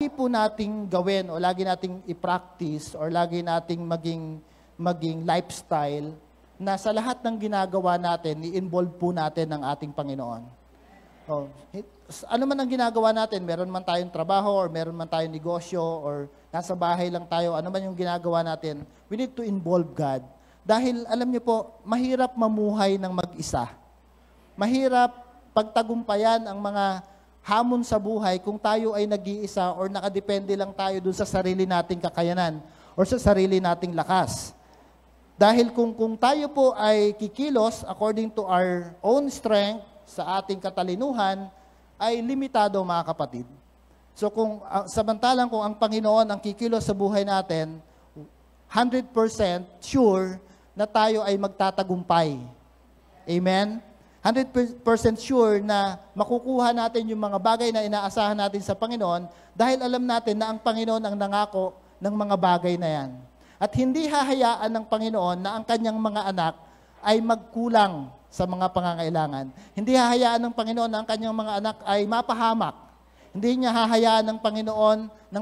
po nating gawin o lagi nating i-practice or lagi nating maging lifestyle na sa lahat ng ginagawa natin, i-involve po natin ang ating Panginoon. Oh, ano man ang ginagawa natin, meron man tayong trabaho or meron man tayong negosyo or nasa bahay lang tayo, ano man yung ginagawa natin, we need to involve God. Dahil alam niyo po, mahirap mamuhay ng mag-isa. Mahirap pagtagumpayan ang mga hamon sa buhay kung tayo ay nag-iisa or nakadepende lang tayo dun sa sarili nating kakayanan or sa sarili nating lakas. Dahil kung tayo po ay kikilos according to our own strength sa ating katalinuhan, ay limitado mga kapatid. So samantalang kung ang Panginoon ang kikilos sa buhay natin, 100% sure na tayo ay magtatagumpay. Amen? 100% sure na makukuha natin yung mga bagay na inaasahan natin sa Panginoon dahil alam natin na ang Panginoon ang nangako ng mga bagay na yan. At hindi hahayaan ng Panginoon na ang kanyang mga anak ay magkulang sa mga pangangailangan. Hindi hahayaan ng Panginoon na ang kanyang mga anak ay mapahamak. Hindi niya hahayaan ng Panginoon na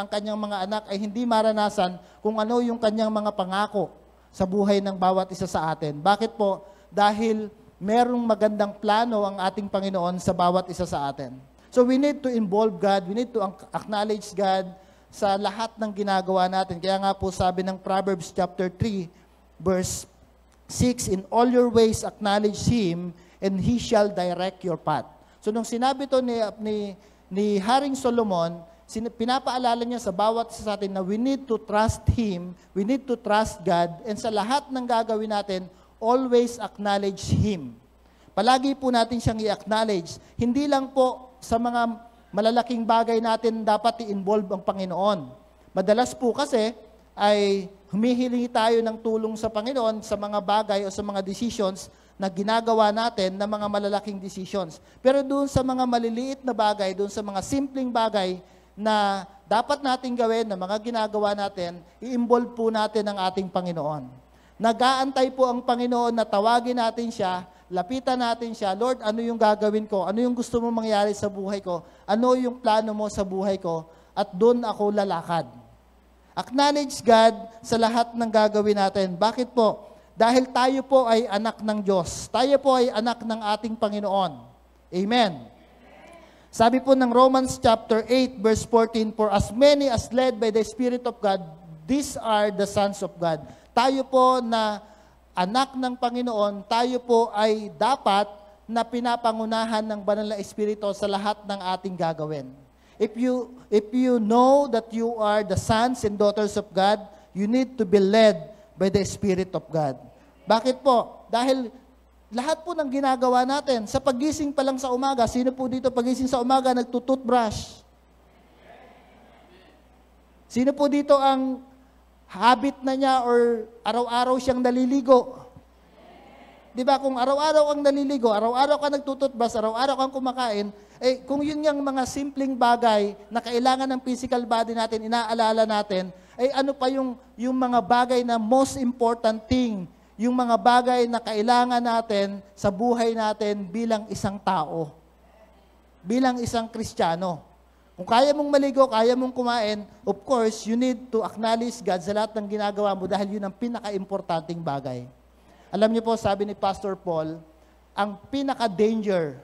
ang kanyang mga anak ay hindi maranasan kung ano yung kanyang mga pangako sa buhay ng bawat isa sa atin. Bakit po? Dahil merong magandang plano ang ating Panginoon sa bawat isa sa atin. So we need to involve God, we need to acknowledge God sa lahat ng ginagawa natin. Kaya nga po sabi ng Proverbs chapter 3, verse 6, in all your ways acknowledge Him, and He shall direct your path. So nung sinabi to ni Haring Solomon, pinapaalala niya sa bawat isa sa atin na we need to trust Him, we need to trust God, and sa lahat ng gagawin natin, always acknowledge Him. Palagi po natin siyang i-acknowledge. Hindi lang po sa mga malalaking bagay natin dapat i-involve ang Panginoon. Madalas po kasi ay humihiling tayo ng tulong sa Panginoon sa mga bagay o sa mga decisions na ginagawa natin na mga malalaking decisions. Pero doon sa mga maliliit na bagay, doon sa mga simpleng bagay na dapat nating gawin, na mga ginagawa natin, i-involve po natin ang ating Panginoon. Nag-aantay po ang Panginoon na tawagin natin siya, lapitan natin siya, Lord, ano yung gagawin ko? Ano yung gusto mo mangyari sa buhay ko? Ano yung plano mo sa buhay ko? At doon ako lalakad. Acknowledge God sa lahat ng gagawin natin. Bakit po? Dahil tayo po ay anak ng Diyos. Tayo po ay anak ng ating Panginoon. Amen. Sabi po ng Romans chapter 8, verse 14, for as many as led by the Spirit of God, these are the sons of God. Tayo po na anak ng Panginoon, tayo po ay dapat na pinapangunahan ng Banal na Espiritu sa lahat ng ating gagawin. If you know that you are the sons and daughters of God, you need to be led by the Spirit of God. Bakit po? Dahil lahat po ng ginagawa natin, sa pagising pa lang sa umaga, sino po dito pagising sa umaga nagtututbrush? Sino po dito ang habit na niya or araw-araw siyang naliligo? Di ba, kung araw-araw ang naliligo, araw-araw ka nagtututbrush, araw-araw kang kumakain, kung yun yung mga simpleng bagay na kailangan ng physical body natin, inaalala natin, ano pa yung mga bagay na most important thing, yung mga bagay na kailangan natin sa buhay natin bilang isang tao, bilang isang Kristiyano. Kung kaya mong maligo, kaya mong kumain, of course, you need to acknowledge God sa lahat ng ginagawa mo dahil yun ang pinaka-importanting bagay. Alam niyo po, sabi ni Pastor Paul, ang pinaka-danger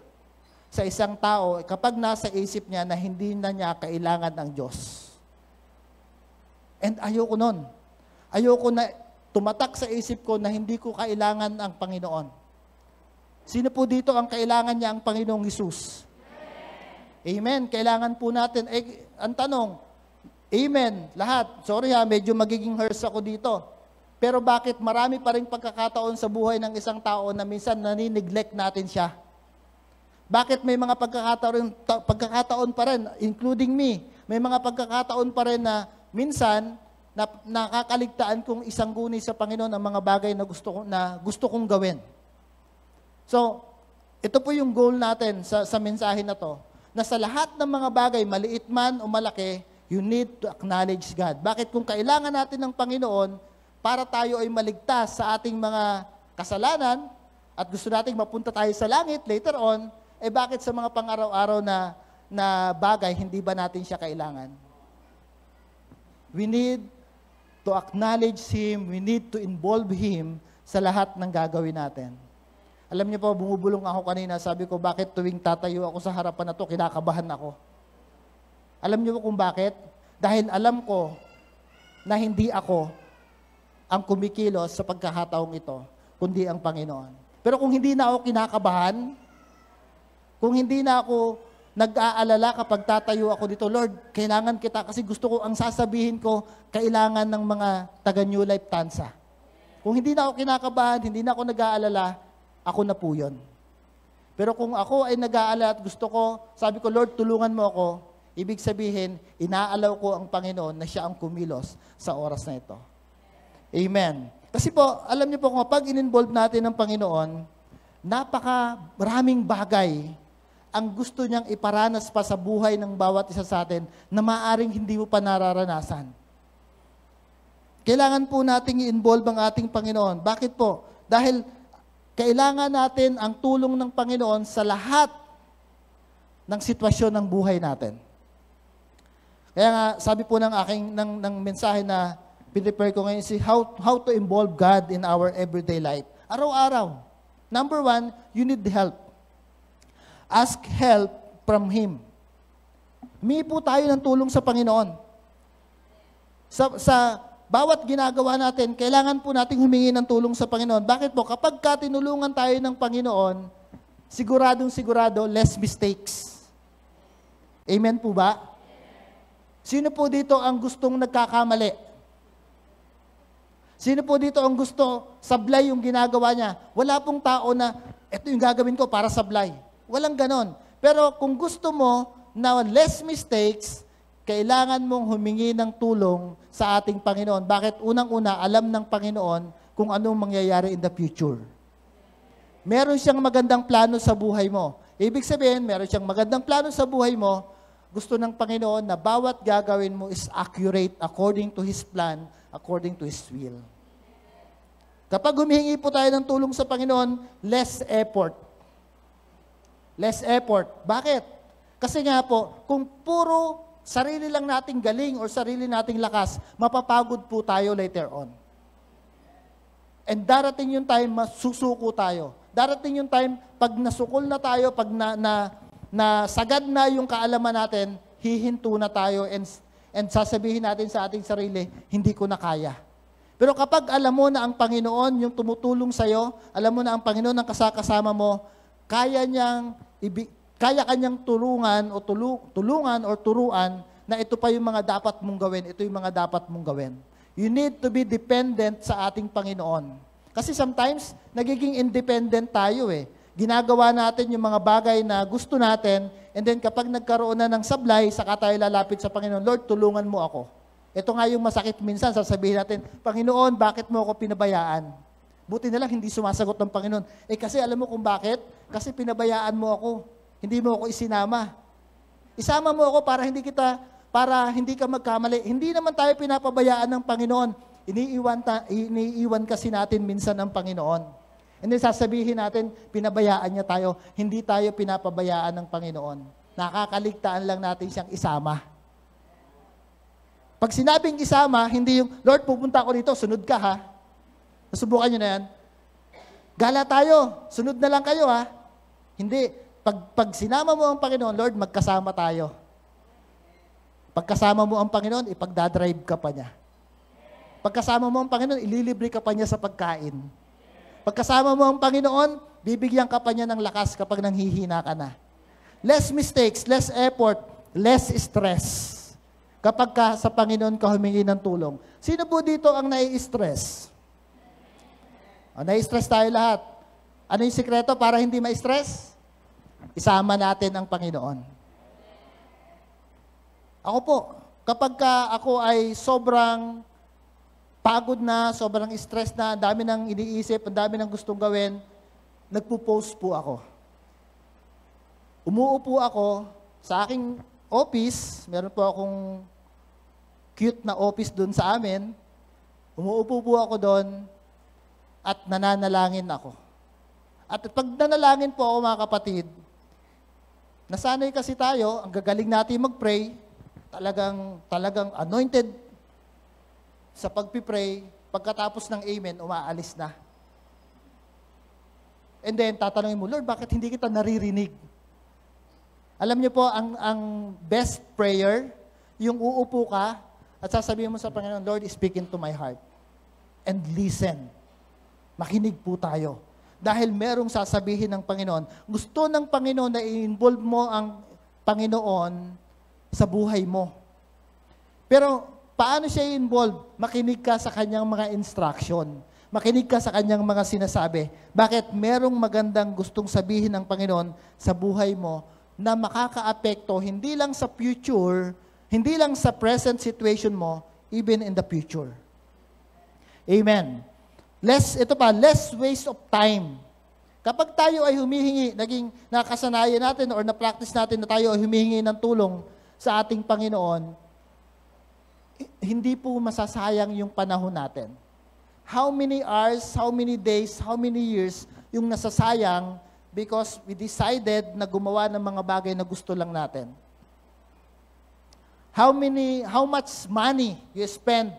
sa isang tao kapag nasa isip niya na hindi na niya kailangan ang Diyos. And ayoko nun. Ayoko na tumatak sa isip ko na hindi ko kailangan ang Panginoon. Sino po dito ang kailangan niya ang Panginoong Hesus? Amen. Kailangan po natin. Ang tanong, amen, lahat. Sorry medyo magiging hearse ako dito. Pero bakit marami pa rin pagkakataon sa buhay ng isang tao na minsan nani-neglect natin siya? Bakit may mga pagkakataon pa rin, including me, may mga pagkakataon pa rin na minsan nakakaligtaan kong isangguni sa Panginoon ang mga bagay na gusto kong gawin. So, ito po yung goal natin sa mensahe na to. Na sa lahat ng mga bagay, maliit man o malaki, you need to acknowledge God. Bakit? Kung kailangan natin ng Panginoon para tayo ay maligtas sa ating mga kasalanan at gusto nating mapunta tayo sa langit later on, bakit sa mga pang-araw-araw na na bagay, hindi ba natin siya kailangan? We need to acknowledge Him, we need to involve Him sa lahat ng gagawin natin. Alam niyo po, bumubulong ako kanina, sabi ko, bakit tuwing tatayo ako sa harapan na to, kinakabahan ako? Alam niyo po kung bakit? Dahil alam ko na hindi ako ang kumikilos sa pagkakataong ito, kundi ang Panginoon. Pero kung hindi na ako kinakabahan, kung hindi na ako nag-aalala kapag tatayo ako dito, Lord, kailangan kita kasi gusto ko, ang sasabihin ko, kailangan ng mga taga New Life Tansa. Kung hindi na ako kinakabahan, hindi na ako nag-aalala, ako na po yun. Pero kung ako ay nag-aalala at gusto ko, sabi ko, Lord, tulungan mo ako, ibig sabihin, inaalaw ko ang Panginoon na siya ang kumilos sa oras na ito. Amen. Kasi po, alam niyo po, kapag in-involve natin ng Panginoon, napaka-maraming bagay ang gusto niyang iparanas pa sa buhay ng bawat isa sa atin na maaring hindi mo pa nararanasan. Kailangan po nating i-involve ang ating Panginoon. Bakit po? Dahil kailangan natin ang tulong ng Panginoon sa lahat ng sitwasyon ng buhay natin. Kaya nga, sabi po ng aking ng mensahe na pinrepare ko ngayon, how to involve God in our everyday life. Araw-araw. Number 1, you need help. Ask help from Him. Humingi po tayo ng tulong sa Panginoon. Sa bawat ginagawa natin, kailangan po nating humingi ng tulong sa Panginoon. Bakit po? Kapag tinulungan tayo ng Panginoon, siguradong-sigurado, less mistakes. Amen po ba? Sino po dito ang gustong nagkakamali? Sino po dito ang gusto sablay yung ginagawa niya? Wala pong tao na, ito yung gagawin ko para sablay. Walang ganon. Pero kung gusto mo na less mistakes, kailangan mong humingi ng tulong sa ating Panginoon. Bakit? Unang-una, alam ng Panginoon kung anong mangyayari in the future. Meron siyang magandang plano sa buhay mo. Ibig sabihin, meron siyang magandang plano sa buhay mo. Gusto ng Panginoon na bawat gagawin mo is accurate according to His plan, according to His will. Kapag humihingi po tayo ng tulong sa Panginoon, less effort. Less effort. Bakit? Kasi nga po, kung puro sarili lang nating galing or sarili nating lakas, mapapagod po tayo later on. And darating yung time, masusuko tayo. Darating yung time, pag nasukol na tayo, pag sagad na yung kaalaman natin, hihinto na tayo and sasabihin natin sa ating sarili, hindi ko na kaya. Pero kapag alam mo na ang Panginoon yung tumutulong sa'yo, alam mo na ang Panginoon ang kasama mo, kaya kanyang tulungan o turuan na ito pa yung mga dapat mong gawin, ito yung mga dapat mong gawin. You need to be dependent sa ating Panginoon. Kasi sometimes, nagiging independent tayo eh. Ginagawa natin yung mga bagay na gusto natin, and then kapag nagkaroon na ng sablay, saka tayo lalapit sa Panginoon, Lord, tulungan mo ako. Ito nga yung masakit minsan, sasabihin natin, Panginoon, bakit mo ako pinabayaan? Buti na lang, hindi sumasagot ng Panginoon. Kasi alam mo kung bakit? Kasi pinabayaan mo ako. Hindi mo ako isinama. Isama mo ako para hindi ka magkamali. Hindi naman tayo pinapabayaan ng Panginoon. Iniiwan kasi natin minsan ng Panginoon. And then sasabihin natin, pinabayaan niya tayo. Hindi tayo pinapabayaan ng Panginoon. Nakakaligtaan lang natin siyang isama. Pag sinabing isama, hindi yung, Lord, pupunta ako dito, sunod ka ha. Nasubukan nyo na yan. Gala tayo, sunod na lang kayo ha. Hindi. Pag sinama mo ang Panginoon, Lord, magkasama tayo. Pagkasama mo ang Panginoon, ipagdadrive ka pa niya. Pagkasama mo ang Panginoon, ililibre ka pa niya sa pagkain. Pagkasama mo ang Panginoon, bibigyan ka pa niya ng lakas kapag nanghihina ka na. Less mistakes, less effort, less stress. Kapag sa Panginoon ka humingi ng tulong. Sino po dito ang nai-stress? Nai-stress tayo lahat. Ano yung sikreto para hindi ma-stress? Isama natin ang Panginoon. Ako po, kapag ako ay sobrang pagod na, sobrang stress na, ang dami nang iniisip, ang dami nang gustong gawin, nagpo-post po ako. Umuupo ako sa aking office, meron po akong cute na office doon sa amin. Umuupo po ako doon at nananalangin ako. At pag nanalangin po ako mga kapatid, Nasanay kasi tayo, ang gagaling natin mag-pray, talagang anointed sa pagpipray, pagkatapos ng amen, umaalis na. And then, tatanungin mo, Lord, bakit hindi kita naririnig? Alam niyo po, ang best prayer, yung uupo ka, at sasabihin mo sa Panginoon, Lord, speak into my heart. And listen. Makinig po tayo. Dahil merong sasabihin ng Panginoon. Gusto ng Panginoon na i-involve mo ang Panginoon sa buhay mo. Pero paano siya i-involve? Makinig ka sa kanyang mga instruction. Makinig ka sa kanyang mga sinasabi. Bakit? Merong magandang gustong sabihin ng Panginoon sa buhay mo na makakaapekto hindi lang sa future, hindi lang sa present situation mo, even in the future. Amen. Less waste of time. Kapag tayo ay humihingi, naging nakasanayan natin or na-practice natin na tayo ay humihingi ng tulong sa ating Panginoon, hindi po masasayang yung panahon natin. How many hours, how many days, how many years yung nasasayang because we decided na gumawa ng mga bagay na gusto lang natin? How much money you spend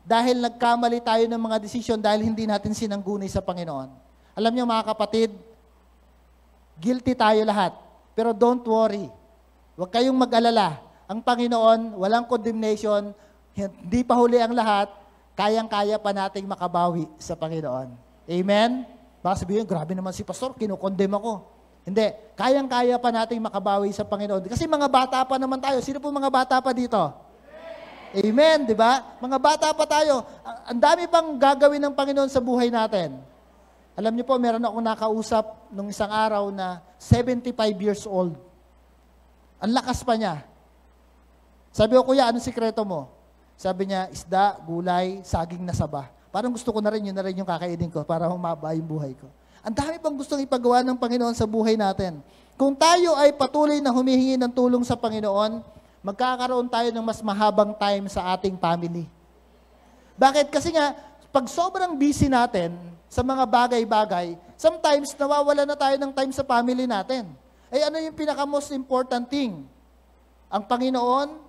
dahil nagkamali tayo ng mga desisyon dahil hindi natin sinangguni sa Panginoon. Alam niyo mga kapatid, guilty tayo lahat. Pero don't worry. Huwag kayong mag-alala. Ang Panginoon, walang condemnation, hindi pa huli ang lahat, kayang-kaya pa nating makabawi sa Panginoon. Amen? Baka sabihin, grabe naman si Pastor, kinukondem ako. Hindi. Kayang-kaya pa nating makabawi sa Panginoon. Kasi mga bata pa naman tayo. Sino po mga bata pa dito? Amen, di ba? Mga bata pa tayo. Ang dami pang gagawin ng Panginoon sa buhay natin. Alam niyo po, meron akong nakausap nung isang araw na 75 years old. Ang lakas pa niya. Sabi ko, Kuya, anong sikreto mo? Sabi niya, isda, gulay, saging na saba. Parang gusto ko na rin, yun na rin yung kakainin ko para humaba yung buhay ko. Ang dami pang gustong ipagawa ng Panginoon sa buhay natin. Kung tayo ay patuloy na humihingi ng tulong sa Panginoon, magkakaroon tayo ng mas mahabang time sa ating family. Bakit? Kasi nga, pag sobrang busy natin sa mga bagay-bagay, sometimes nawawala na tayo ng time sa family natin. Eh ano yung pinaka-most important thing? Ang Panginoon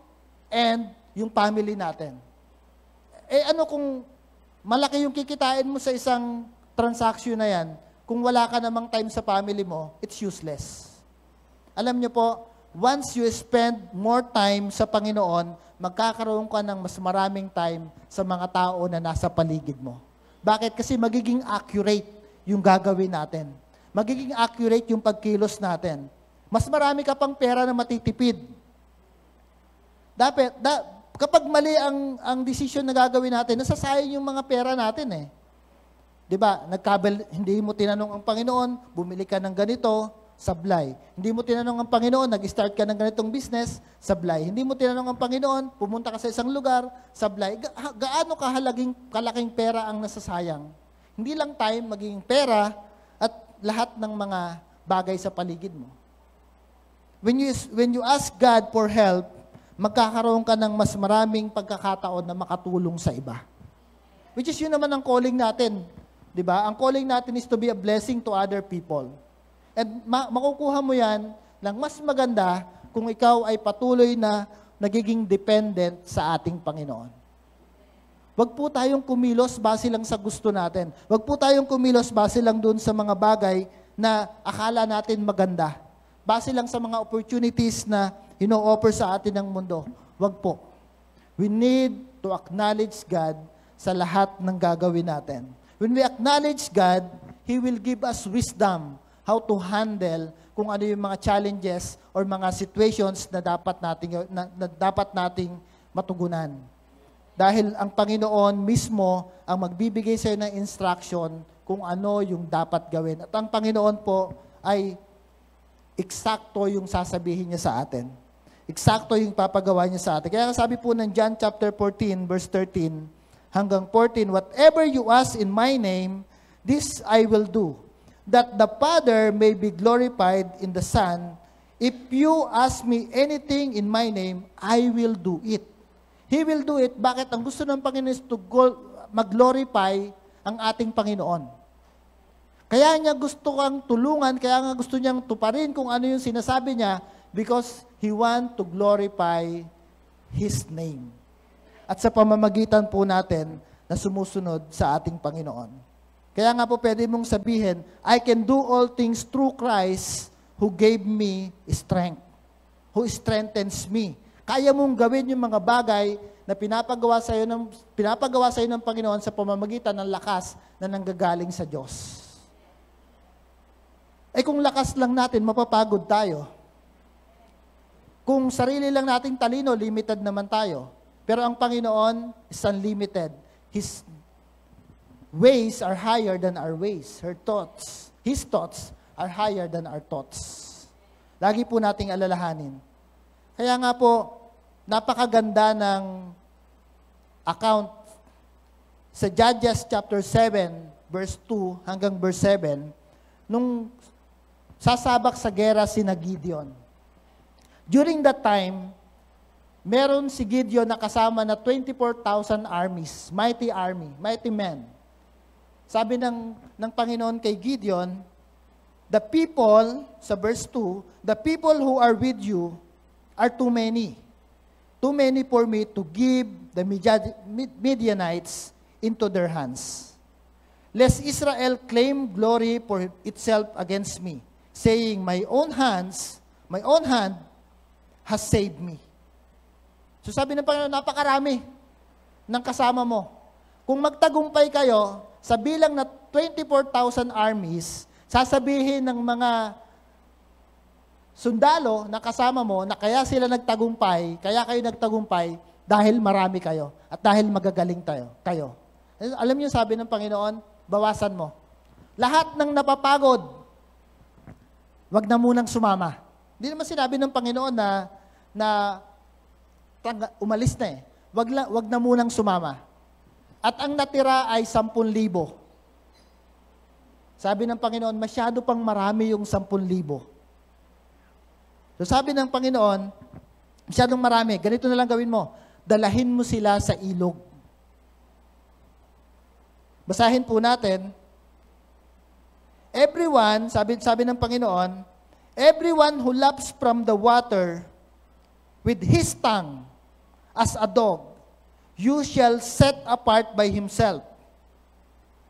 and yung family natin. Eh ano kung malaki yung kikitain mo sa isang transaction na yan, kung wala ka namang time sa family mo, it's useless. Alam niyo po, once you spend more time sa Panginoon, magkakaroon ka ng mas maraming time sa mga tao na nasa paligid mo. Bakit? Kasi magiging accurate yung gagawin natin. Magiging accurate yung pagkilos natin. Mas marami ka pang pera na matitipid. Kapag mali ang decision na gagawin natin, nasasayang yung mga pera natin eh. 'Di ba? Hindi mo tinanong ang Panginoon, bumili ka ng ganito, sablay. Hindi mo tinanong ang Panginoon, nag-start ka ng ganitong business, sablay. Hindi mo tinanong ang Panginoon, pumunta ka sa isang lugar, sablay. Gaano kalaking pera ang nasasayang? Hindi lang time, maging pera at lahat ng mga bagay sa paligid mo. When you ask God for help, magkakaroon ka ng mas maraming pagkakataon na makatulong sa iba. Which is yun naman ang calling natin. 'Di ba? Ang calling natin is to be a blessing to other people. And makukuha mo yan ng mas maganda kung ikaw ay patuloy na nagiging dependent sa ating Panginoon. Huwag po tayong kumilos base lang sa gusto natin. Huwag po tayong kumilos base lang dun sa mga bagay na akala natin maganda. Base lang sa mga opportunities na ino-offer sa atin ng mundo. Huwag po. We need to acknowledge God sa lahat ng gagawin natin. When we acknowledge God, He will give us wisdom how to handle kung ano yung mga challenges or mga situations na dapat nating matugunan. Dahil ang Panginoon mismo ang magbibigay sa iyo ng instruction kung ano yung dapat gawin. At ang Panginoon po ay eksakto yung sasabihin niya sa atin. Eksakto yung papagawa niya sa atin. Kaya sabi po ng John chapter 14, verse 13 hanggang 14, whatever you ask in my name, this I will do, that the Father may be glorified in the Son. If you ask me anything in my name, I will do it. He will do it. Bakit? Ang gusto ng Panginoon is to mag-glorify ang ating Panginoon. Kaya niya gusto kang tulungan, kaya nga gusto niyang tuparin kung ano yung sinasabi niya because He want to glorify His name. At sa pamamagitan po natin na sumusunod sa ating Panginoon. Kaya nga po pwede mong sabihin, I can do all things through Christ who gave me strength, who strengthens me. Kaya mong gawin yung mga bagay na pinapagawa sa iyo ng Panginoon sa pamamagitan ng lakas na nanggagaling sa Diyos. Eh kung lakas lang natin, mapapagod tayo. Kung sarili lang nating talino, limited naman tayo. Pero ang Panginoon is unlimited. His ways are higher than our ways. His thoughts are higher than our thoughts. Lagi po nating alalahanin. Kaya nga po, napakaganda ng account sa Judges chapter 7, verse 2 hanggang verse 7, nung sasabak sa gera sina Gideon. During that time, meron si Gideon na kasama na 24,000 armies, mighty army, mighty men. Sabi ng Panginoon kay Gideon, the people, sa verse 2, the people who are with you are too many. Too many for me to give the Midianites into their hands. Lest Israel claim glory for itself against me, saying, my own hand has saved me. So sabi ng Panginoon, napakarami ng kasama mo. Kung magtagumpay kayo, sa bilang na 24,000 armies, sasabihin ng mga sundalo na kasama mo na kaya sila nagtagumpay, kaya kayo nagtagumpay dahil marami kayo at dahil magagaling kayo. Alam niyo, sabi ng Panginoon, bawasan mo. Lahat ng napapagod, wag na munang sumama. Hindi naman sinabi ng Panginoon na umalis na eh. Wag na munang sumama. At ang natira ay 10,000. Sabi ng Panginoon, masyado pang marami yung 10,000. So sabi ng Panginoon, masyadong marami, ganito na lang gawin mo, dalahin mo sila sa ilog. Basahin po natin, everyone, sabi ng Panginoon, everyone who laps from the water with his tongue as a dog, you shall set apart by himself.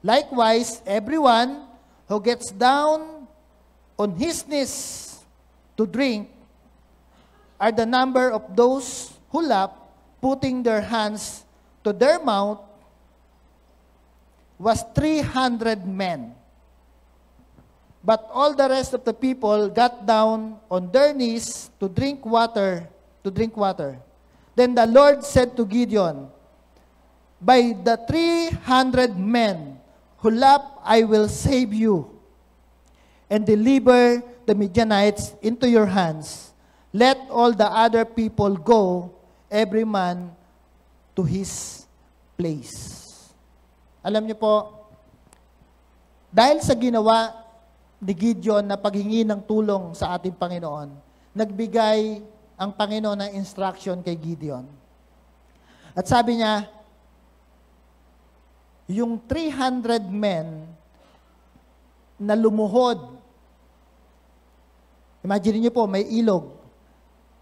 Likewise, everyone who gets down on his knees to drink are the number of those who lap, putting their hands to their mouth, was 300 men. But all the rest of the people got down on their knees to drink water. Then the Lord said to Gideon, by the 300 men who lap, I will save you and deliver the Midianites into your hands. Let all the other people go, every man to his place. Alam niyo po, dahil sa ginawa ni Gideon na paghingi ng tulong sa ating Panginoon, nagbigay ang Panginoon ng instruction kay Gideon. At sabi niya, yung 300 men na lumuhod, imagine niyo po, may ilog,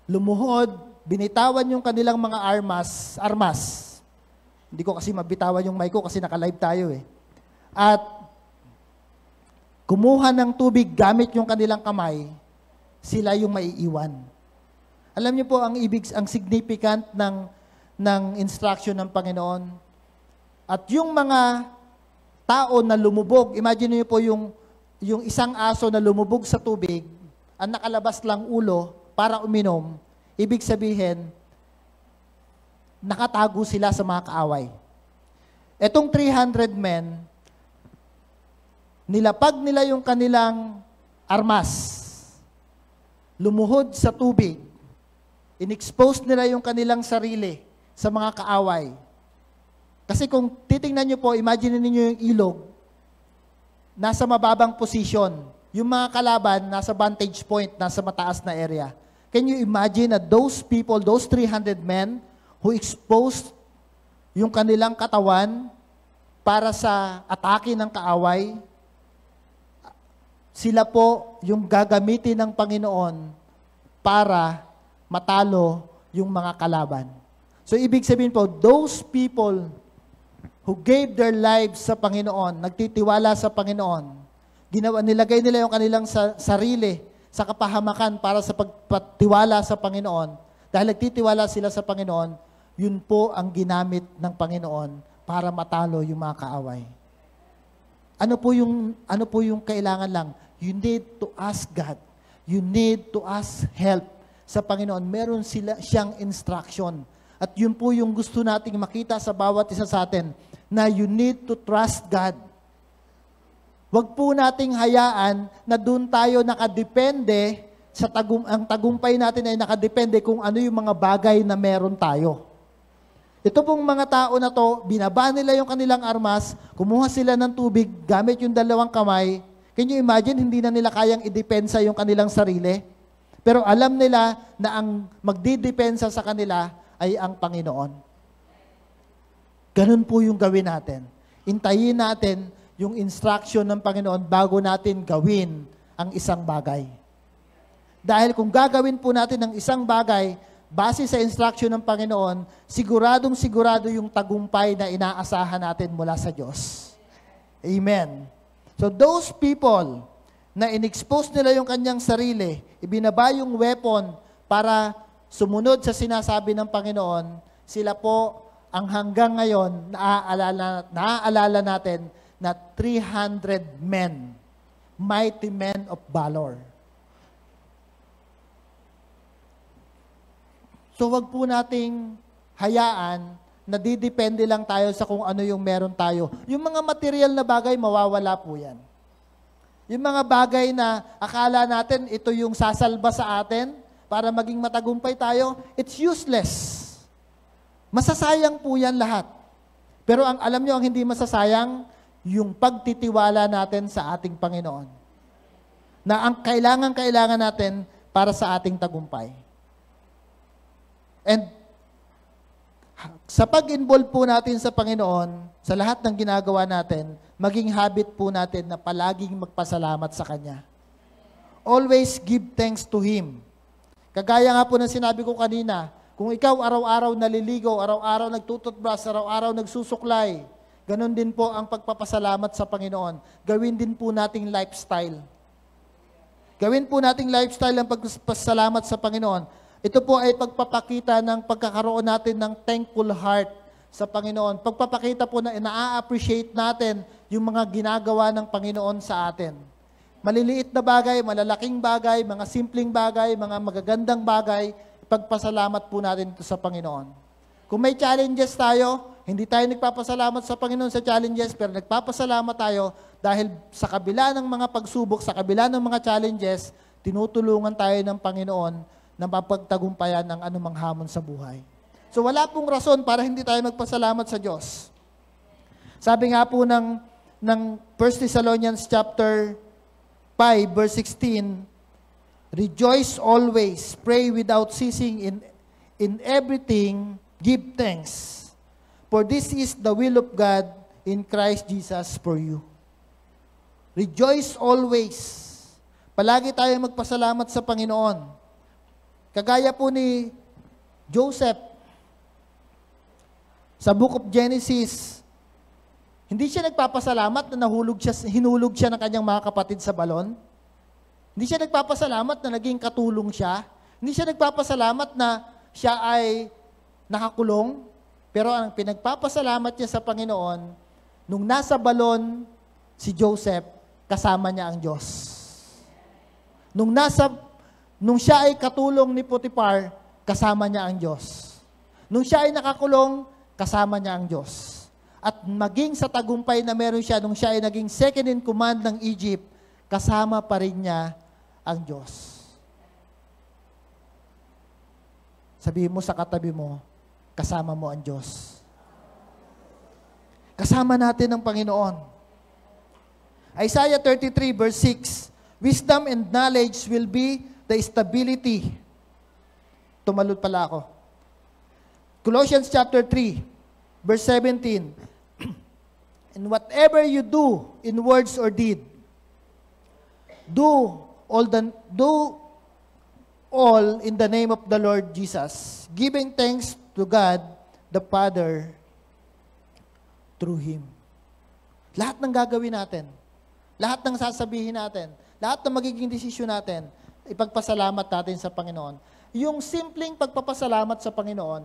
lumuhod, binitawan yung kanilang mga armas. Hindi ko kasi mabitawan yung mic ko kasi naka-live tayo eh. At kumuha ng tubig gamit yung kanilang kamay, sila yung maiiwan. Alam niyo po ang significant ng instruction ng Panginoon. At yung mga tao na lumubog, imagine niyo po yung isang aso na lumubog sa tubig, ang nakalabas lang ulo para uminom, ibig sabihin, nakatago sila sa mga kaaway. Etong 300 men, nilapag nila yung kanilang armas, lumuhod sa tubig, in-expose nila yung kanilang sarili sa mga kaaway. Kasi kung titingnan nyo po, imagine niyo yung ilog, nasa mababang posisyon. Yung mga kalaban, nasa vantage point, nasa mataas na area. Can you imagine that those people, those 300 men, who exposed yung kanilang katawan para sa atake ng kaaway, sila po yung gagamitin ng Panginoon para matalo yung mga kalaban. So, ibig sabihin po, those people who gave their lives sa Panginoon, nagtitiwala sa Panginoon, nilagay nila yung kanilang sarili sa kapahamakan para sa pagpatiwala sa Panginoon, dahil nagtitiwala sila sa Panginoon, yun po ang ginamit ng Panginoon para matalo yung mga kaaway. Ano po yung kailangan lang? You need to ask God. You need to ask help sa Panginoon. Meron siyang instruction. At yun po yung gusto nating makita sa bawat isa sa atin, na you need to trust God. Huwag po nating hayaan na doon tayo nakadepende, ang tagumpay natin ay nakadepende kung ano yung mga bagay na meron tayo. Ito pong mga tao na to, binaba nila yung kanilang armas, kumuha sila ng tubig, gamit yung dalawang kamay. Can you imagine, hindi na nila kayang idepensa yung kanilang sarili? Pero alam nila na ang magdidepensa sa kanila ay ang Panginoon. Ganun po yung gawin natin. Intayin natin yung instruction ng Panginoon bago natin gawin ang isang bagay. Dahil kung gagawin po natin ang isang bagay, base sa instruction ng Panginoon, siguradong-sigurado yung tagumpay na inaasahan natin mula sa Diyos. Amen. So those people na in-expose nila yung kanyang sarili, ibinaba yung weapon para sumunod sa sinasabi ng Panginoon, sila po ang hanggang ngayon naaalala natin na 300 men, mighty men of valor. So wag po nating hayaan na didepende lang tayo sa kung ano yung meron tayo. Yung mga material na bagay, mawawala po yan. Yung mga bagay na akala natin ito yung sasalba sa atin para maging matagumpay tayo, it's useless. Masasayang po yan lahat. Pero alam nyo, ang hindi masasayang, yung pagtitiwala natin sa ating Panginoon. Na ang kailangan natin para sa ating tagumpay. And sa pag-involve po natin sa Panginoon, sa lahat ng ginagawa natin, maging habit po natin na palaging magpasalamat sa Kanya. Always give thanks to Him. Kagaya nga po ng sinabi ko kanina, kung ikaw araw-araw naliligo, araw-araw nagtututbrush, araw-araw nagsusuklay, ganun din po ang pagpapasalamat sa Panginoon. Gawin din po nating lifestyle. Gawin po nating lifestyle ang pagpapasalamat sa Panginoon. Ito po ay pagpapakita ng pagkakaroon natin ng thankful heart sa Panginoon. Pagpapakita po na ina-appreciate natin yung mga ginagawa ng Panginoon sa atin. Maliliit na bagay, malalaking bagay, mga simpleng bagay, mga magagandang bagay, pagpasalamat po natin ito sa Panginoon. Kung may challenges tayo, hindi tayo nagpapasalamat sa Panginoon sa challenges, pero nagpapasalamat tayo dahil sa kabila ng mga pagsubok, sa kabila ng mga challenges, tinutulungan tayo ng Panginoon na mapagtagumpayan ng anumang hamon sa buhay. So wala pong rason para hindi tayo magpasalamat sa Diyos. Sabi nga po ng 1 Thessalonians chapter 5, verse 16, rejoice always, pray without ceasing, in everything give thanks. For this is the will of God in Christ Jesus for you. Rejoice always. Palagi tayo magpasalamat sa Panginoon. Kagaya po ni Joseph, sa Book of Genesis, hindi siya nagpapasalamat na hinulog siya ng kanyang mga kapatid sa balon. Hindi siya nagpapasalamat na naging katulong siya. Hindi siya nagpapasalamat na siya ay nakakulong. Pero ang pinagpapasalamat niya sa Panginoon, nung nasa balon si Joseph, kasama niya ang Diyos. Nung siya ay katulong ni Potiphar, kasama niya ang Diyos. Nung siya ay nakakulong, kasama niya ang Diyos. At maging sa tagumpay na meron siya, nung siya ay naging second in command ng Egypt, kasama pa rin niya ang Diyos. Sabihin mo sa katabi mo, kasama mo ang Diyos. Kasama natin ang Panginoon. Isaiah 33 verse 6, wisdom and knowledge will be the stability. Tumalud pala ako. Colossians chapter 3, verse 17. And whatever you do in words or deed, Do all in the name of the Lord Jesus, giving thanks to God the Father through Him. Lahat ng gagawin natin, lahat ng sasabihin natin, lahat ng magiging desisyon natin, ipagpasalamat natin sa Panginoon. Yung simpleng pagpapasalamat sa Panginoon,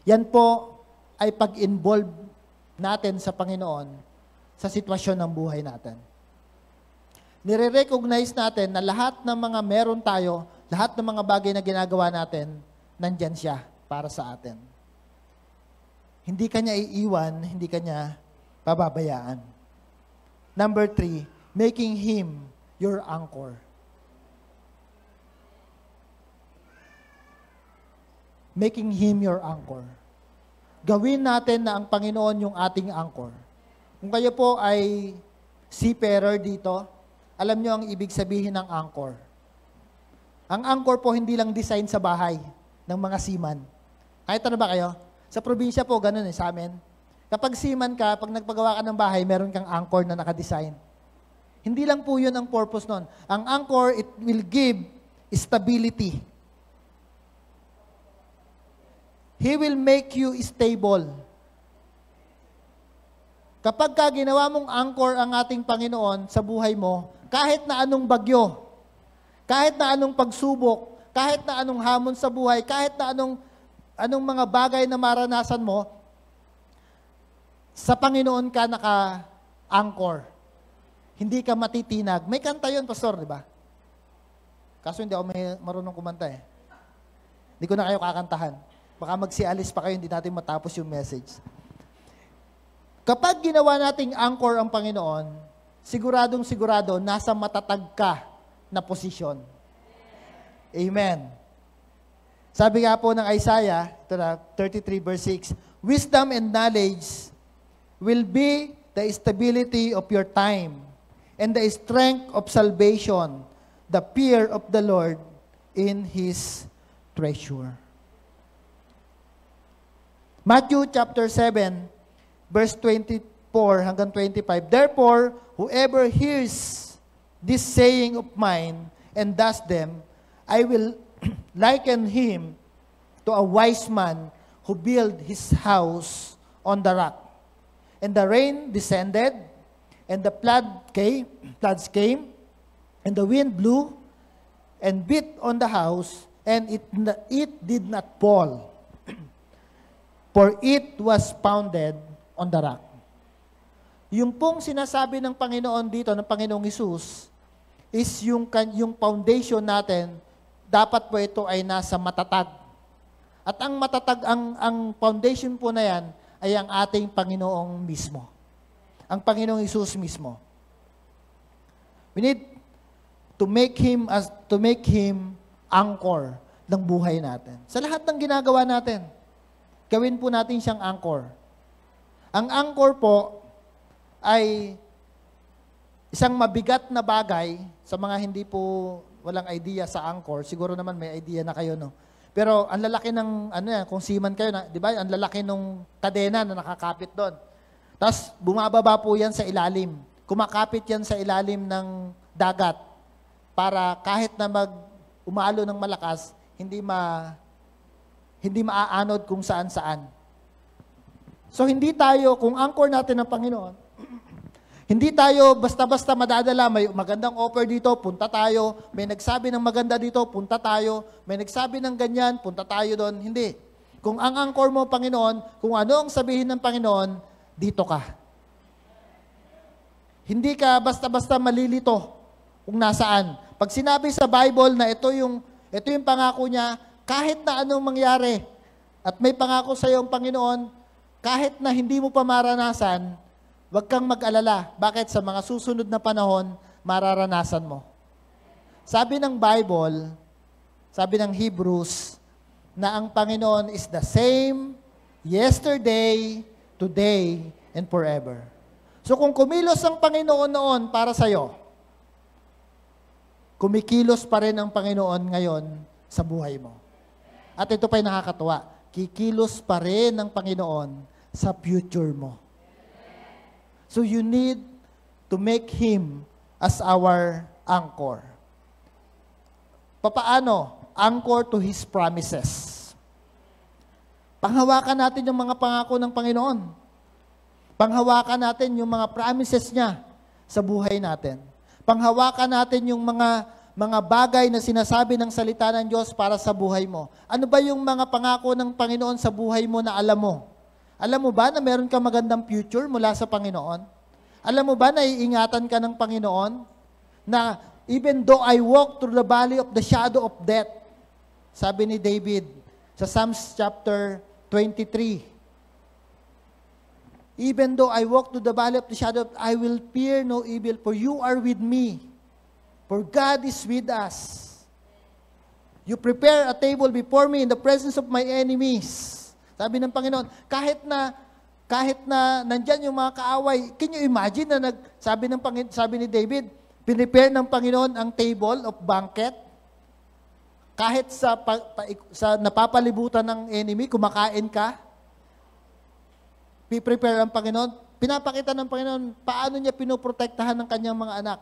yan po ay pag-involve natin sa Panginoon sa sitwasyon ng buhay natin. Nire-recognize natin na lahat ng mga meron tayo, lahat ng mga bagay na ginagawa natin, nandyan siya para sa atin. Hindi kanya iiwan, hindi kanya pababayaan. Number 3, making Him your anchor. Making Him your anchor. Gawin natin na ang Panginoon yung ating anchor. Kung kayo po ay seafarer dito, alam nyo ang ibig sabihin ng anchor. Ang anchor po hindi lang design sa bahay ng mga seaman. Kahit ano ba kayo? Sa probinsya po, ganun sa amin. Kapag seaman ka, pag nagpagawa ka ng bahay, meron kang anchor na nakadesign. Hindi lang po yun ang purpose nun. Ang anchor, it will give stability. He will make you stable. Kapag ka ginawa mong anchor ang ating Panginoon sa buhay mo, kahit na anong bagyo, kahit na anong pagsubok, kahit na anong hamon sa buhay, kahit na anong mga bagay na maranasan mo, sa Panginoon ka naka-anchor. Hindi ka matitinag. May kanta yun, Pastor, di ba? Kaso hindi ako marunong kumanta eh. Hindi ko na kayo kakantahan. Baka magsialis pa kayo, hindi natin matapos yung message. Kapag ginawa nating anchor ang Panginoon, siguradong-sigurado, nasa matatag ka na posisyon. Amen. Sabi nga po ng Isaiah, ito na, 33 verse 6, wisdom and knowledge will be the stability of your time and the strength of salvation, the fear of the Lord in His treasure. Matthew chapter 7, verse 24 hanggang 25, therefore, whoever hears this saying of mine and does them, I will liken him to a wise man who built his house on the rock. And the rain descended, and the floods came, and the wind blew and beat on the house, and it did not fall, for it was founded on the rock. Yung pong sinasabi ng Panginoon dito, ng Panginoong Hesus, is yung foundation natin, dapat po ito ay nasa matatag. At ang matatag, ang foundation po na yan, ay ang ating Panginoong mismo. Ang Panginoong Hesus mismo. We need to make Him anchor ng buhay natin. Sa lahat ng ginagawa natin, gawin po natin siyang anchor. Ang anchor po ay isang mabigat na bagay sa mga hindi po walang idea sa anchor. Siguro naman may idea na kayo, no? Pero ang lalaki ng, kung seaman kayo, di ba? Ang lalaki ng kadena na nakakapit doon. Tapos bumababa po yan sa ilalim. Kumakapit yan sa ilalim ng dagat para kahit na umalo ng malakas, hindi maaanod kung saan-saan. So hindi tayo, kung anchor natin ng Panginoon, hindi tayo basta-basta madadala, may magandang offer dito, punta tayo. May nagsabi ng maganda dito, punta tayo. May nagsabi ng ganyan, punta tayo doon. Hindi. Kung ang anchor mo, Panginoon, kung ano ang sabihin ng Panginoon, dito ka. Hindi ka basta-basta malilito kung nasaan. Pag sinabi sa Bible na ito yung pangako niya, kahit na anong mangyari, at may pangako sa iyo ang Panginoon, kahit na hindi mo pa maranasan, huwag kang mag-alala. Bakit? Sa mga susunod na panahon, mararanasan mo. Sabi ng Bible, sabi ng Hebrews, na ang Panginoon is the same yesterday, today, and forever. So kung kumilos ang Panginoon noon para sa'yo, kumikilos pa rin ang Panginoon ngayon sa buhay mo. At ito pa'y nakakatuwa, kikilos pa rin ang Panginoon sa future mo. So you need to make Him as our anchor. Papaano? Anchor to His promises. Panghawakan natin yung mga pangako ng Panginoon. Panghawakan natin yung mga promises niya sa buhay natin. Panghawakan natin yung mga bagay na sinasabi ng salita ng Diyos para sa buhay mo. Ano ba yung mga pangako ng Panginoon sa buhay mo na alam mo? Alam mo ba na meron kang magandang future mula sa Panginoon? Alam mo ba na iingatan ka ng Panginoon? Na even though I walk through the valley of the shadow of death, sabi ni David sa Psalms chapter 23, even though I walk through the valley of the shadow, I will fear no evil, for you are with me. For God is with us. You prepare a table before me in the presence of my enemies. Sabi ng Panginoon, kahit na nandyan yung mga kaaway, can you imagine na sabi ni David, pinrepare ng Panginoon ang table of banquet? Kahit sa napapalibutan ng enemy, kumakain ka, piprepare ang Panginoon, pinapakita ng Panginoon paano niya pinoprotektahan ng kanyang mga anak.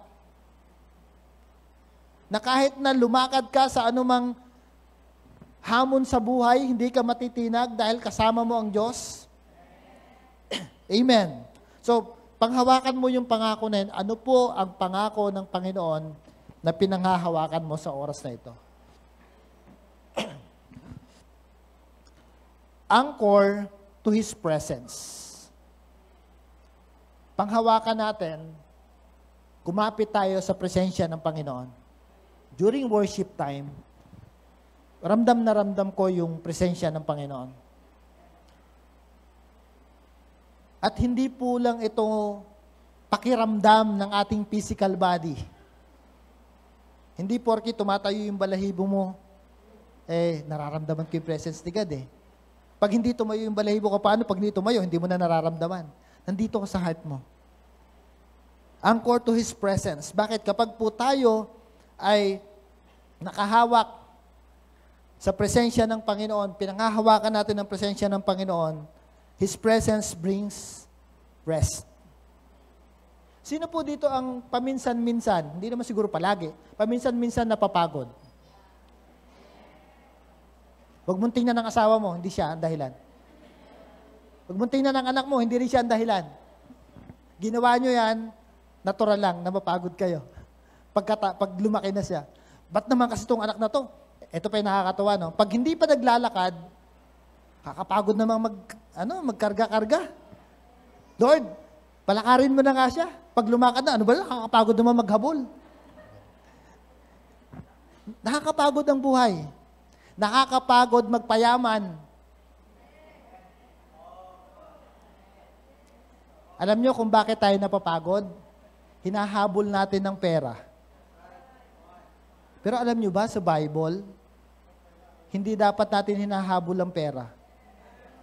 Na kahit na lumakad ka sa anumang hamon sa buhay, hindi ka matitinag dahil kasama mo ang Diyos. Amen. So, panghawakan mo yung pangako na yun. Ano po ang pangako ng Panginoon na pinanghahawakan mo sa oras na ito? Anchor to His presence. Panghawakan natin, kumapit tayo sa presensya ng Panginoon. During worship time, ramdam na ramdam ko yung presensya ng Panginoon. At hindi po lang ito pakiramdam ng ating physical body. Hindi porke tumatayo yung balahibo mo, nararamdaman ko yung presence ni God eh. Pag hindi tumayo yung balahibo ko, paano pag hindi tumayo, hindi mo na nararamdaman. Nandito ka sa heart mo. Anchor to His presence. Bakit? Kapag po tayo ay nakahawak sa presensya ng Panginoon, pinanghahawakan natin ang presensya ng Panginoon, His presence brings rest. Sino po dito ang paminsan-minsan, hindi naman siguro palagi, paminsan-minsan napapagod? Huwag mong tingnan ng asawa mo, hindi siya ang dahilan. Huwag mong tingnan ng anak mo, hindi rin siya ang dahilan. Ginawa nyo yan, natural lang na mapagod kayo. Pag lumaki na siya. Ba't naman kasi itong anak na to? Ito pa yung nakakatawa, no? Pag hindi pa naglalakad, kakapagod namang magkarga-karga. Lord, palakarin mo na nga siya. Pag lumakad na, ano ba? Kakapagod naman maghabol. Nakakapagod ang buhay. Nakakapagod magpayaman. Alam nyo kung bakit tayo napapagod? Hinahabol natin ng pera. Pero alam nyo ba sa Bible, hindi dapat natin hinahabol ang pera.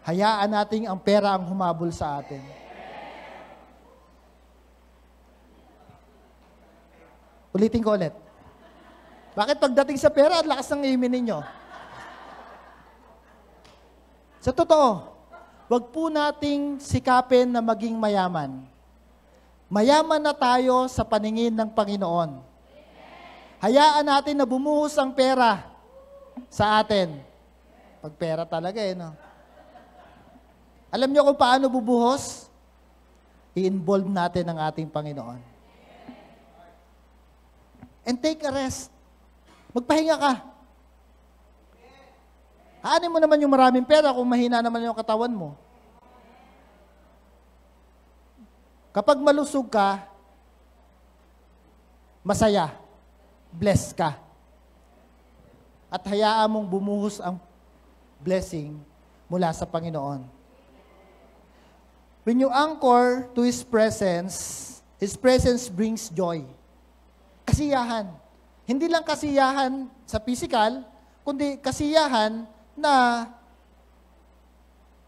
Hayaan natin ang pera ang humabol sa atin. Ulitin ko ulit. Bakit pagdating sa pera, at lakas ng imin ninyo? Sa totoo, wag po nating sikapin na maging mayaman. Mayaman na tayo sa paningin ng Panginoon. Hayaan natin na bumuhos ang pera sa atin. Pag pera talaga no? Alam niyo kung paano bubuhos? I-involve natin ang ating Panginoon. And take a rest. Magpahinga ka. Haanin mo naman yung maraming pera kung mahina naman yung katawan mo. Kapag malusog ka, masaya, blessed ka. At hayaan mong bumuhos ang blessing mula sa Panginoon. When you anchor to His presence brings joy. Kasiyahan. Hindi lang kasiyahan sa physical, kundi kasiyahan na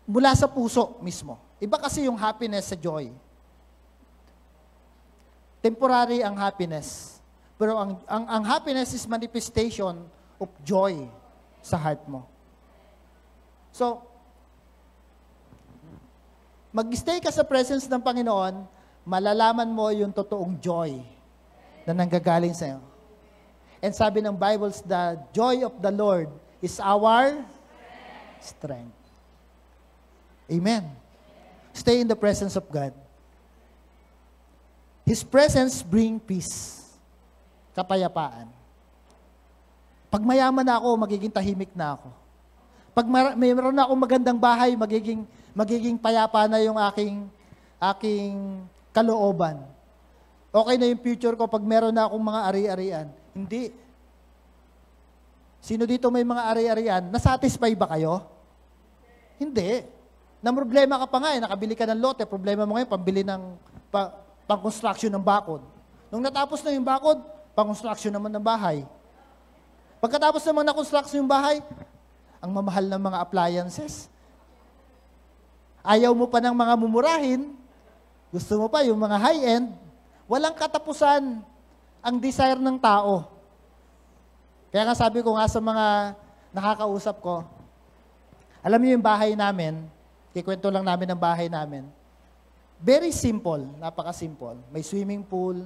mula sa puso mismo. Iba kasi yung happiness sa joy. Temporary ang happiness. Pero ang happiness is manifestation of joy sa heart mo. So, mag-stay ka sa presence ng Panginoon, malalaman mo yung totoong joy na nanggagaling sa iyo. And sabi ng Bible, the joy of the Lord is our strength. Amen. Stay in the presence of God. His presence bring peace. Kapayapaan. Pag mayaman na ako, magiging tahimik na ako. Pag mayroon na akong magandang bahay, magiging payapa na yung aking kalooban. Okay na yung future ko pag meron na akong mga ari-arian. Hindi. Sino dito may mga ari-arian? Nasatisfy ba kayo? Hindi. Namroblema ka pa nga nakabili ka ng lote, problema mo ngayon, pambili ng pang-construction ng bakod. Nung natapos na yung bakod, pang-construction naman ng bahay. Pagkatapos naman na construction yung bahay, ang mamahal ng mga appliances. Ayaw mo pa ng mga mumurahin, gusto mo pa yung mga high-end, walang katapusan ang desire ng tao. Kaya nga sabi ko nga sa mga nakakausap ko, alam niyo yung bahay namin, kikwento lang namin ang bahay namin. Very simple, napaka-simple. May swimming pool.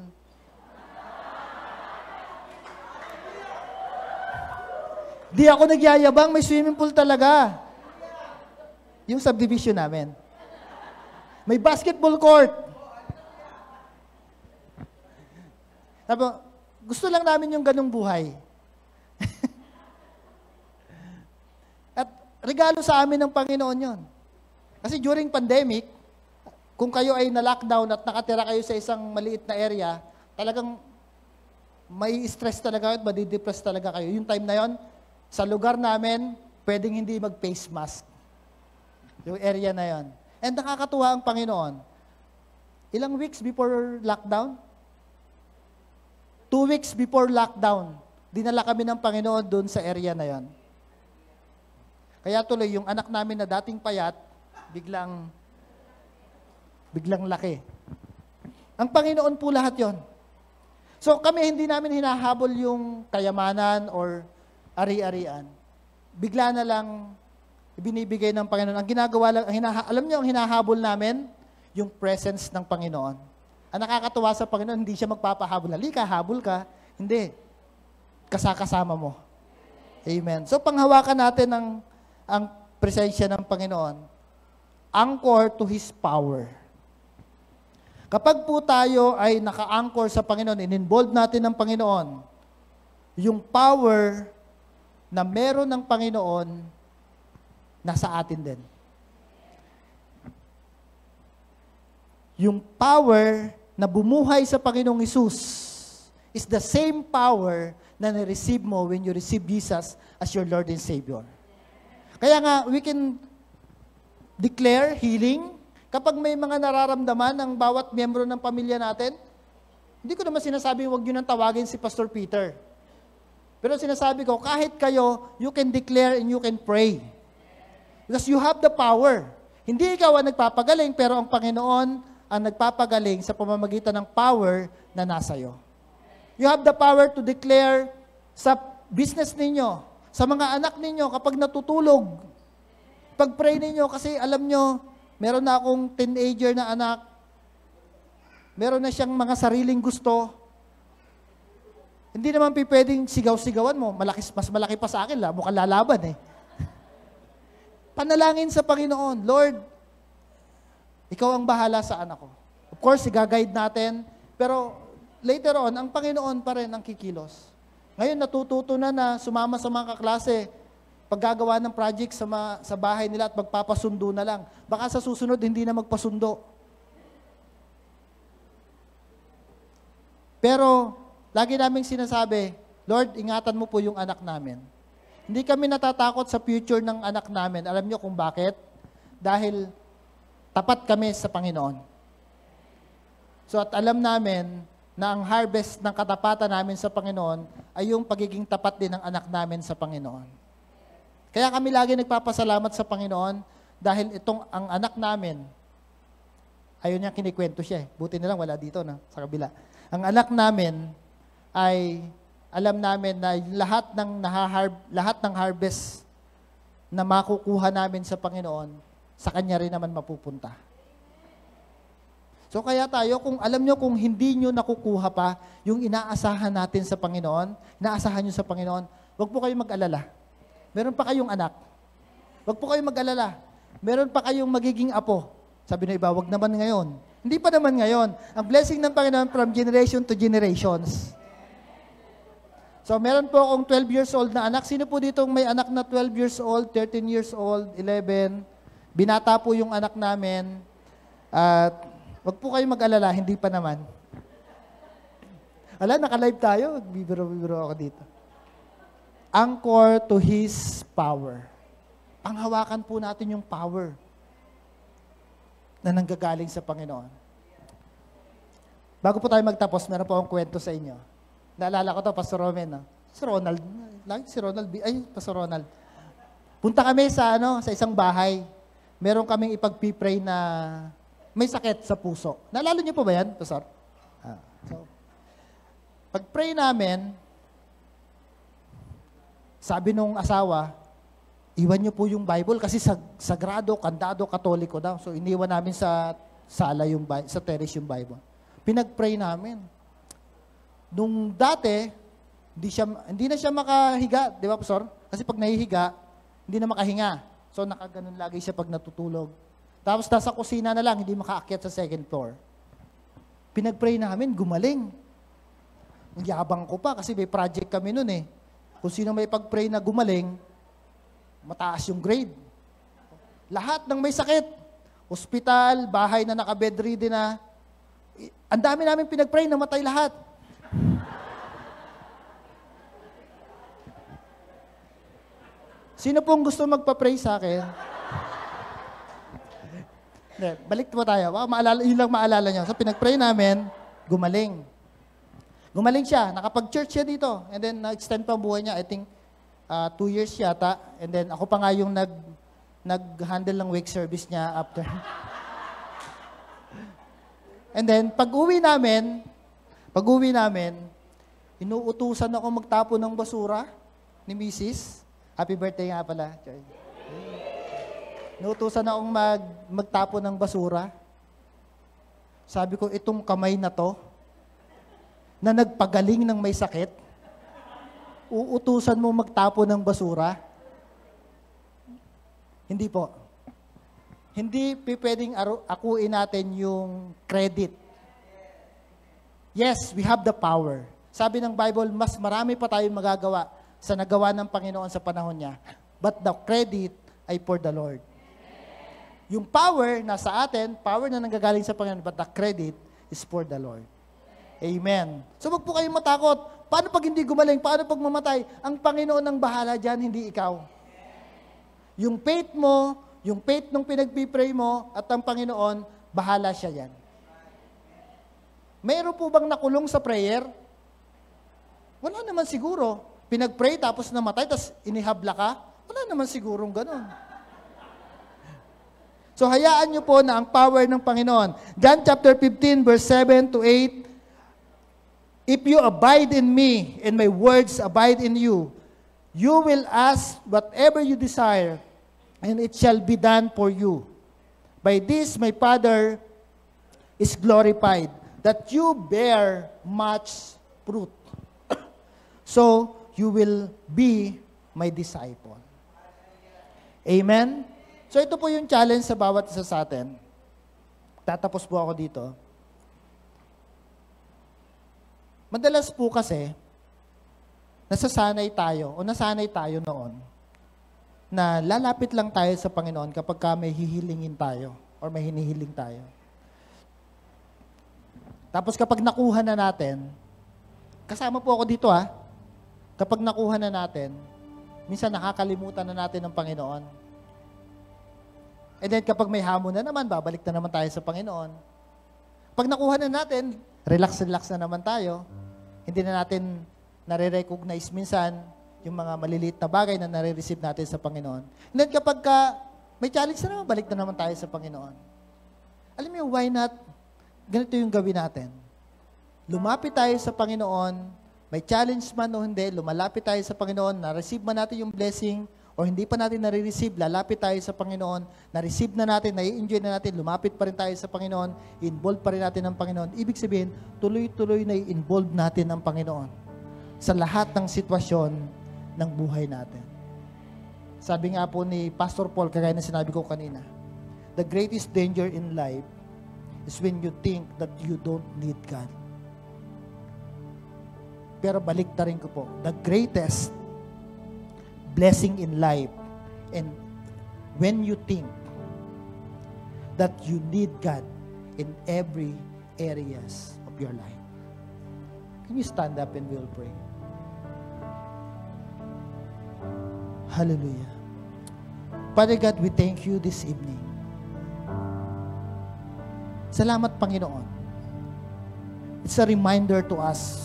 Di ako nagyayabang, may swimming pool talaga. Yung subdivision namin. May basketball court. Sabi, gusto lang namin yung ganung buhay. At regalo sa amin ng Panginoon yon. Kasi during pandemic, kung kayo ay na-lockdown at nakatira kayo sa isang maliit na area, talagang may stress talaga at madidepress talaga kayo. Yung time na yon, sa lugar namin, pwedeng hindi mag-face mask. Yung area na yon. And nakakatuwa ang Panginoon. Ilang weeks before lockdown? 2 weeks before lockdown, dinala kami ng Panginoon doon sa area na yon. Kaya tuloy, yung anak namin na dating payat, biglang laki. Ang Panginoon po lahat yon. So kami hindi namin hinahabol yung kayamanan or ari-arian. Bigla na lang ibinibigay ng Panginoon. Ang ginagawa lang, alam niyo ang hinahabol namin? Yung presence ng Panginoon. Ang nakakatuwa sa Panginoon, hindi siya magpapahabol. Halika, habol ka. Hindi. Kasama mo. Amen. So panghawakan natin ang presensya ng Panginoon. Anchor to His power. Kapag po tayo ay naka-anchor sa Panginoon, in-involve natin ng Panginoon, yung power na meron ng Panginoon, nasa atin din. Yung power na bumuhay sa Panginoong Hesus is the same power na na-receive mo when you receive Jesus as your Lord and Savior. Kaya nga, we can declare healing kapag may mga nararamdaman ng bawat miyembro ng pamilya natin. Hindi ko naman sinasabing huwag nyo nang tawagin si Pastor Peter. Pero sinasabi ko, kahit kayo, you can declare and you can pray. Because you have the power. Hindi ikaw ang nagpapagaling, pero ang Panginoon ang nagpapagaling sa pamamagitan ng power na nasa iyo. You have the power to declare sa business ninyo, sa mga anak ninyo kapag natutulog. Pag-pray ninyo, kasi alam nyo, meron na akong teenager na anak, meron na siyang mga sariling gusto. Hindi naman pwedeng sigaw-sigawan mo. Mas malaki pa sa akin, mukhang lalaban eh. Panalangin sa Panginoon, Lord, Ikaw ang bahala sa anak ko. Of course, i-guide natin, pero later on, ang Panginoon pa rin ang kikilos. Ngayon, natututo na sumama sa mga kaklase, paggagawa ng project sa bahay nila at magpapasundo na lang. Baka sa susunod, hindi na magpasundo. Pero, lagi naming sinasabi, Lord, ingatan mo po yung anak namin. Hindi kami natatakot sa future ng anak namin. Alam niyo kung bakit? Dahil tapat kami sa Panginoon. So at alam namin na ang harvest ng katapatan namin sa Panginoon ay yung pagiging tapat din ng anak namin sa Panginoon. Kaya kami lagi nagpapasalamat sa Panginoon dahil itong ang anak namin, ayun niya kinikwento siya eh. Buti na lang wala dito na, sa kabila. Ang anak namin ay alam namin na lahat ng harvest na makukuha namin sa Panginoon, sa Kanya rin naman mapupunta. So kaya tayo, kung alam nyo, kung hindi nyo nakukuha pa yung inaasahan natin sa Panginoon, inaasahan nyo sa Panginoon, wag po kayong mag-alala. Meron pa kayong anak. Wag po kayong mag-alala. Meron pa kayong magiging apo. Sabi na iba, wag naman ngayon. Hindi pa naman ngayon. Ang blessing ng Panginoon from generation to generations. So meron po akong 12 years old na anak. Sino po dito may anak na 12 years old, 13 years old, 11? Binata po yung anak namin. At wag po kayong mag-alala, hindi pa naman. Ala, naka-live tayo. Bibiro ako dito. Anchor to His power. Panghawakan po natin yung power na nanggagaling sa Panginoon. Bago po tayo magtapos, meron po akong kwento sa inyo. Naalala ko to, Pastor Romen. No? Si Ronald. Si Ronald. Ay, Pastor Ronald. Punta kami sa isang bahay. Meron kaming ipag-pray na may sakit sa puso. Naalala niyo po ba yan, Pastor? So, pag-pray namin, sabi nung asawa, iwan niyo po yung Bible kasi sagrado, kandado, katoliko daw. So, iniwan namin sa sala sa terrace yung Bible. Pinag-pray namin. Nung dati, hindi na siya makahiga, di ba, Pastor? Kasi pag nahihiga, hindi na makahinga. So, nakaganon lagi siya pag natutulog. Tapos, nasa kusina na lang, hindi makaakyat sa second floor. Pinag-pray namin, gumaling. Ang yabang ko pa kasi may project kami nun eh. Kung sino may pag-pray na gumaling, mataas yung grade. Lahat ng may sakit, ospital, bahay na naka-bedridden na, ang dami namin pinag-pray, namatay lahat. Sino pong gusto magpa-pray sa akin? Balik po tayo. Yun lang maalala nyo. So, pinag-pray namin, gumaling. Gumaling siya. Nakapag-church siya dito. And then, na-extend pa ang buhay niya. I think, 2 years yata. And then, ako pa nga yung nag-handle ng wake service niya after. And then, pag-uwi namin, inuutusan ako magtapon ng basura ni Mrs. Happy birthday nga pala. Inuutusan akong magtapon ng basura. Sabi ko, itong kamay na to, na nagpagaling ng may sakit, uutusan mo magtapon ng basura? Hindi po. Hindi pwedeng akuin natin yung credit. Yes, we have the power. Sabi ng Bible, mas marami pa tayong magagawa sa nagawa ng Panginoon sa panahon niya. But the credit ay for the Lord. Yung power nasa atin, power na nanggagaling sa Panginoon, but the credit is for the Lord. Amen. So wag po kayong matakot. Paano pag hindi gumaling? Paano pag mamatay? Ang Panginoon ang bahala dyan, hindi ikaw. Yung faith mo, yung faith nung pinagpipray mo, at ang Panginoon, bahala siya yan. Mayroon po bang nakulong sa prayer? Wala naman siguro. Pinagpray tapos namatay, tapos inihabla ka? Wala naman sigurong ganun. So, hayaan nyo po na ang power ng Panginoon. John chapter 15, verse 7 to 8, if you abide in me, and my words abide in you, you will ask whatever you desire, and it shall be done for you. By this, my Father is glorified, that you bear much fruit. So, you will be my disciple. Amen? So ito po yung challenge sa bawat isa sa atin. Tatapos po ako dito. Madalas po kasi, nasanay tayo noon, na lalapit lang tayo sa Panginoon kapag may hihilingin tayo or may hinihiling tayo. Tapos kapag nakuha na natin, kasama po ako dito kapag nakuha na natin, minsan nakakalimutan na natin ng Panginoon. And then kapag may hamon na naman, babalik na naman tayo sa Panginoon. Pag nakuha na natin, relax na naman tayo. Hindi na natin nare-recognize minsan yung mga maliliit na bagay na nare-receive natin sa Panginoon. And then kapag may challenge na naman, balik na naman tayo sa Panginoon. Alam mo, why not? Ganito yung gawin natin. Lumapit tayo sa Panginoon, may challenge man o hindi, lumalapit tayo sa Panginoon, na-receive man natin yung blessing o hindi pa natin nare-receive, lalapit tayo sa Panginoon, na-receive na natin, na-enjoy na natin, lumapit pa rin tayo sa Panginoon, involve pa rin natin ng Panginoon. Ibig sabihin, tuloy-tuloy na i-involve natin ng Panginoon sa lahat ng sitwasyon ng buhay natin. Sabi nga po ni Pastor Paul, kagaya na sinabi ko kanina, the greatest danger in life is when you think that you don't need God. Pero baliktarin ko po, the greatest blessing in life, and when you think that you need God in every areas of your life. Can you stand up and we'll pray? Hallelujah. Father God, we thank you this evening. Salamat, Panginoon. It's a reminder to us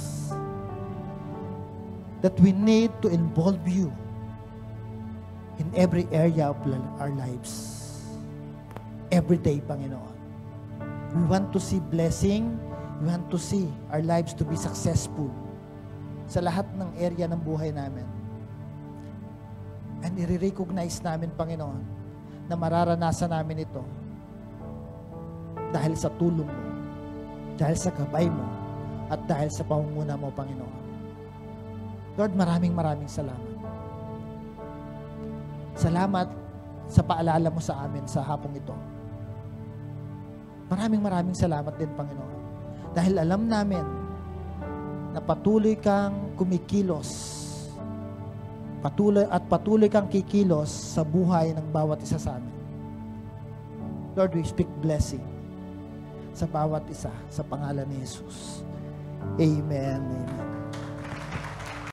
that we need to involve you in every area of our lives. Every day, Panginoon. We want to see blessing. We want to see our lives to be successful sa lahat ng area ng buhay namin. And i-recognize namin, Panginoon, na mararanasan namin ito dahil sa tulong mo, dahil sa gabay mo, at dahil sa pamumuna mo, Panginoon. Lord, maraming salamat. Salamat sa paalala mo sa amin sa hapong ito. Maraming salamat din, Panginoon. Dahil alam namin na patuloy kang kumikilos. Patuloy kang kikilos sa buhay ng bawat isa sa amin. Lord, we speak blessing sa bawat isa sa pangalan ni Jesus. Amen. Amen.